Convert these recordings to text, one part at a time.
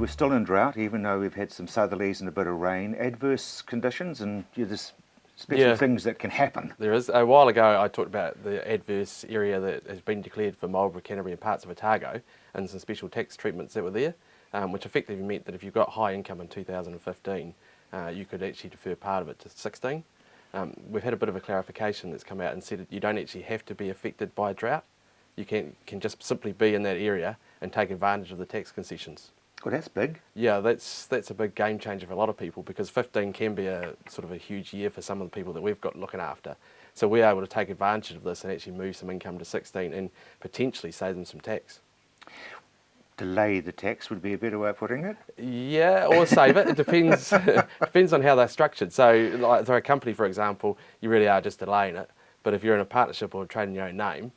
we're still in drought, even though we've had some southerlies and a bit of rain. Adverse conditions, and there's special things that can happen. There is. A while ago I talked about the adverse area that has been declared for Marlborough, Canterbury and parts of Otago, and some special tax treatments that were there, which effectively meant that if you've got high income in 2015, you could actually defer part of it to 16. We've had a bit of a clarification that's come out and said that you don't actually have to be affected by drought. You can just simply be in that area and take advantage of the tax concessions. Well, that's big. Yeah, that's a big game changer for a lot of people, because 15 can be a sort of a huge year for some of the people that we've got looking after. So we're able to take advantage of this and actually move some income to 16 and potentially save them some tax. Delay the tax would be a better way of putting it. Yeah, or save it. It depends. Depends on how they're structured. So, like for a company, for example, you really are just delaying it. But if you're in a partnership or trading your own name,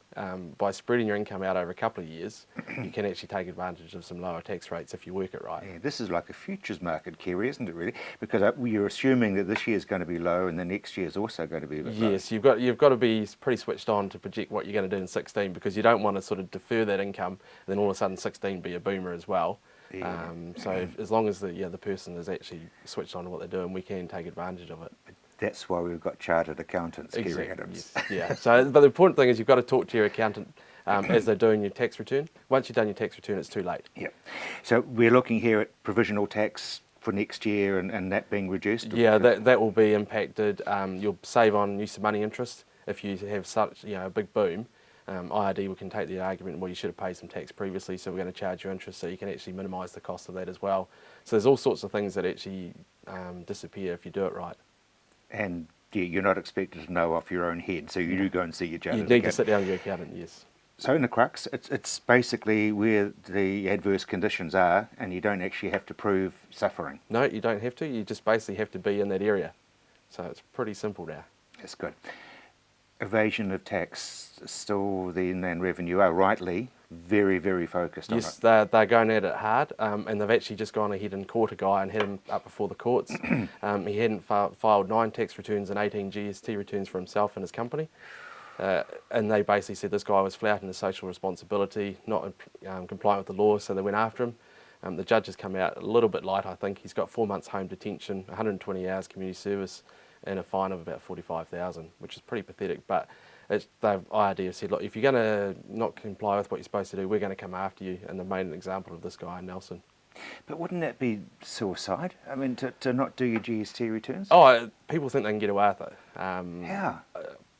by spreading your income out over a couple of years, you can actually take advantage of some lower tax rates if you work it right. Yeah, this is like a futures market, Kerry, isn't it, really? Because you're assuming that this year's going to be low and the next year's also going to be a bit low. Yes, you've got to be pretty switched on to project what you're going to do in 16, because you don't want to sort of defer that income and then all of a sudden 16 be a boomer as well. Yeah. So as long as the person is actually switched on to what they're doing, we can take advantage of it. That's why we've got chartered accountants, Kerry Exactly. Adams. Yes. Yeah. So, but the important thing is you've got to talk to your accountant as they're doing your tax return. Once you've done your tax return, it's too late. Yep. So we're looking here at provisional tax for next year and that being reduced? Yeah, that will be impacted. You'll save on use of money interest if you have such a big boom. IRD can take the argument, well, you should have paid some tax previously, so we're going to charge you interest, so you can actually minimise the cost of that as well. So there's all sorts of things that actually disappear if you do it right. And you're not expected to know off your own head, so you do go and see your chartered accountant. You need to sit down with your accountant, yes. So in the crux, it's basically where the adverse conditions are, and you don't actually have to prove suffering. No, you don't have to. You just basically have to be in that area. So it's pretty simple now. That's good. Evasion of tax, still the Inland Revenue are rightly very, very focused on it. Yes, they're going at it hard, and they've actually just gone ahead and caught a guy and had him up before the courts. He hadn't filed 9 tax returns and 18 GST returns for himself and his company. And they basically said this guy was flouting his social responsibility, not compliant with the law, so they went after him. The judge has come out a little bit light, I think. He's got 4 months home detention, 120 hours community service, and a fine of about $45,000, which is pretty pathetic. But IRD have said, look, if you're going to not comply with what you're supposed to do, we're going to come after you. And they've made an example of this guy, Nelson. But wouldn't that be suicide? I mean, to not do your GST returns? Oh, people think they can get away with it. How?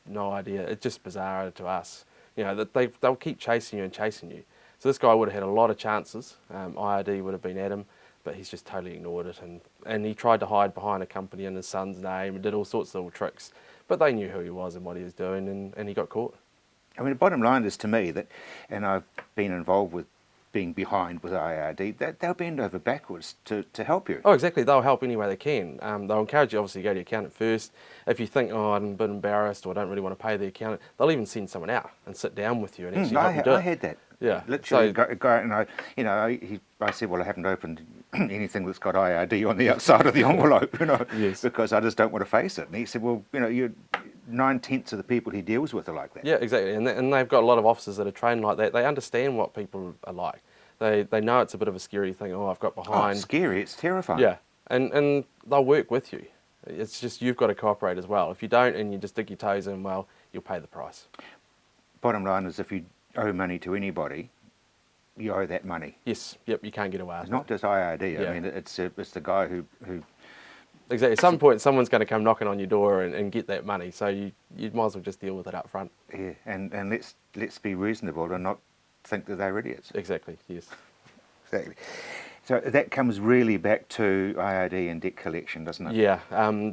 No idea. It's just bizarre to us. They'll keep chasing you and chasing you. So this guy would have had a lot of chances. IRD would have been at him, but he's just totally ignored it. And he tried to hide behind a company in his son's name and did all sorts of little tricks. But they knew who he was and what he was doing, and he got caught. I mean, the bottom line is to me that, and I've been involved with being behind with IRD, that they'll bend over backwards to help you. Oh, exactly. They'll help any way they can. They'll encourage you, obviously, to go to your accountant first. If you think, oh, I'm a bit embarrassed or I don't really want to pay the accountant, they'll even send someone out and sit down with you and actually help you do it. I had that. Yeah. Literally, and I said, well, I haven't opened anything that's got IRD on the outside of the envelope, Yes. because I just don't want to face it. And he said, well, you're 9/10 of the people he deals with are like that. Yeah, exactly. And they've got a lot of officers that are trained like that. They understand what people are like. They know it's a bit of a scary thing. Oh, I've got behind. Oh, it's scary. It's terrifying. Yeah, and they'll work with you. It's just you've got to cooperate as well. If you don't and you just dig your toes in, well, you'll pay the price. Bottom line is, if you owe money to anybody, you owe that money. Yes. Yep. You can't get away with it. It's not just IRD. Yeah. I mean, it's the guy who. Exactly. At some point, someone's going to come knocking on your door and get that money. So you might as well just deal with it up front. Yeah, and let's be reasonable and not think that they're idiots. Exactly. Yes. Exactly. So that comes really back to IRD and debt collection, doesn't it? Yeah.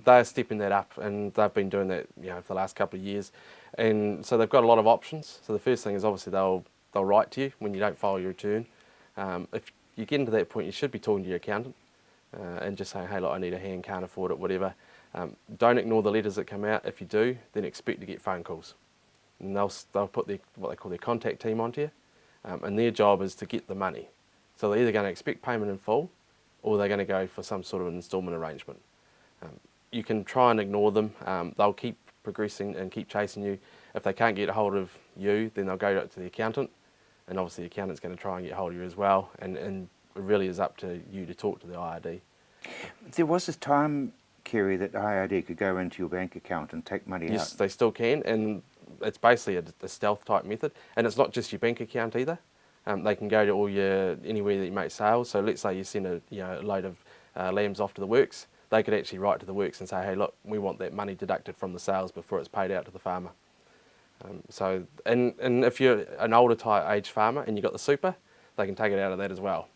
They're stepping that up, and they've been doing that, for the last couple of years, and so they've got a lot of options. So the first thing is obviously they'll write to you when you don't file your return. If you get into that point, you should be talking to your accountant and just saying, hey, look, I need a hand, can't afford it, whatever. Don't ignore the letters that come out. If you do, then expect to get phone calls, and they'll put what they call their contact team onto you, and their job is to get the money. So they're either going to expect payment in full, or they're going to go for some sort of an instalment arrangement. You can try and ignore them. They'll keep progressing and keep chasing you. If they can't get a hold of you, then they'll go to the accountant, and obviously the accountant's going to try and get hold of you as well. And really is up to you to talk to the IRD. There was this time, Kerry, that IRD could go into your bank account and take money Yes, out. they still can, and it's basically a stealth type method. And it's not just your bank account either. They can go to anywhere that you make sales. So let's say you send a load of lambs off to the works. They could actually write to the works and say, hey, look, we want that money deducted from the sales before it's paid out to the farmer. And if you're an older type age farmer and you've got the super, they can take it out of that as well.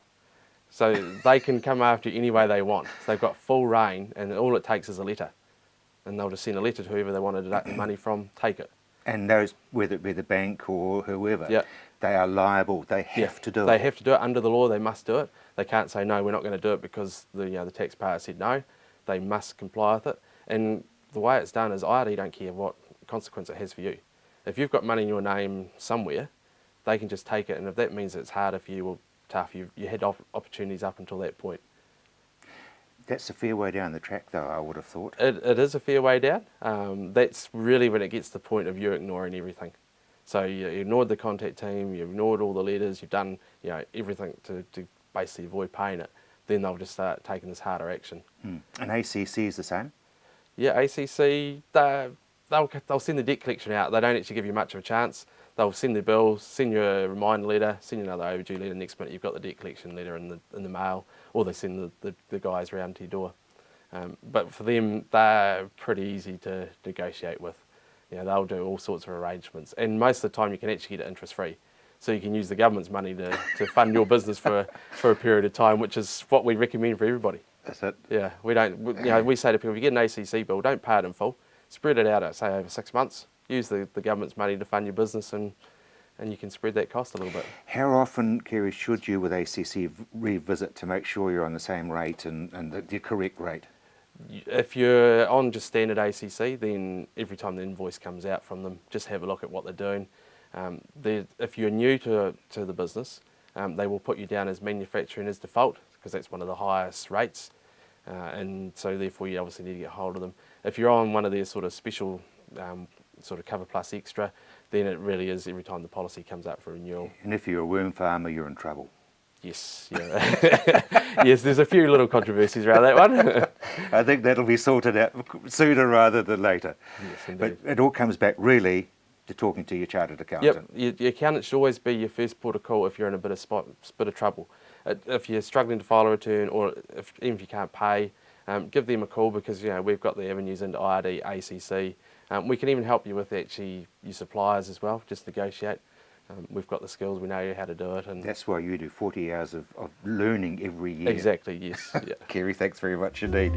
So they can come after you any way they want. So they've got full reign, and all it takes is a letter. And they'll just send a letter to whoever they want to deduct the money from, take it. And those, whether it be the bank or whoever, Yep. they are liable. They have to do They it. have to do it under the law. They must do it. They can't say no. We're not going to do it because the taxpayer said no. They must comply with it. And the way it's done is IRD don't care what consequence it has for you. If you've got money in your name somewhere, they can just take it. And if that means it's harder for you or tough, you had opportunities up until that point. That's a fair way down the track, though, I would have thought. It is a fair way down. That's really when it gets to the point of you ignoring everything. So you ignored the contact team, you ignored all the letters, you've done everything to basically avoid paying it. Then they'll just start taking this harder action. And ACC is the same? Yeah, ACC, they'll send the debt collection out. They don't actually give you much of a chance. They'll send the bills, send you a reminder letter, send you another overdue letter. Next minute you've got the debt collection letter in the mail, or they send the guys round to your door. But for them, they're pretty easy to negotiate with. They'll do all sorts of arrangements, and most of the time you can actually get it interest free. So you can use the government's money to fund your business for a period of time, which is what we recommend for everybody. That's it. Yeah, we don't. We say to people, if you get an ACC bill, don't pay it in full. Spread it out, say over 6 months. Use the government's money to fund your business, and you can spread that cost a little bit. How often, Kerry, should you with ACC revisit to make sure you're on the same rate and the correct rate? If you're on just standard ACC, then every time the invoice comes out from them, just have a look at what they're doing. If you're new to the business, they will put you down as manufacturing as default, because that's one of the highest rates, and so therefore you obviously need to get hold of them. If you're on one of their sort of special sort of cover plus extra, then it really is every time the policy comes up for renewal. And if you're a worm farmer, you're in trouble. Yes, yeah. Yes, there's a few little controversies around that one. I think that'll be sorted out sooner rather than later. Yes, indeed. But it all comes back really to talking to your chartered accountant. Yep, your accountant should always be your first port of call if you're in a bit of trouble. If you're struggling to file a return, or even if you can't pay, give them a call, because we've got the avenues into IRD, ACC. We can even help you with actually your suppliers as well, just negotiate. We've got the skills, we know how to do it. And that's why you do 40 hours of learning every year. Exactly, yes. Yeah. Kerry, thanks very much indeed.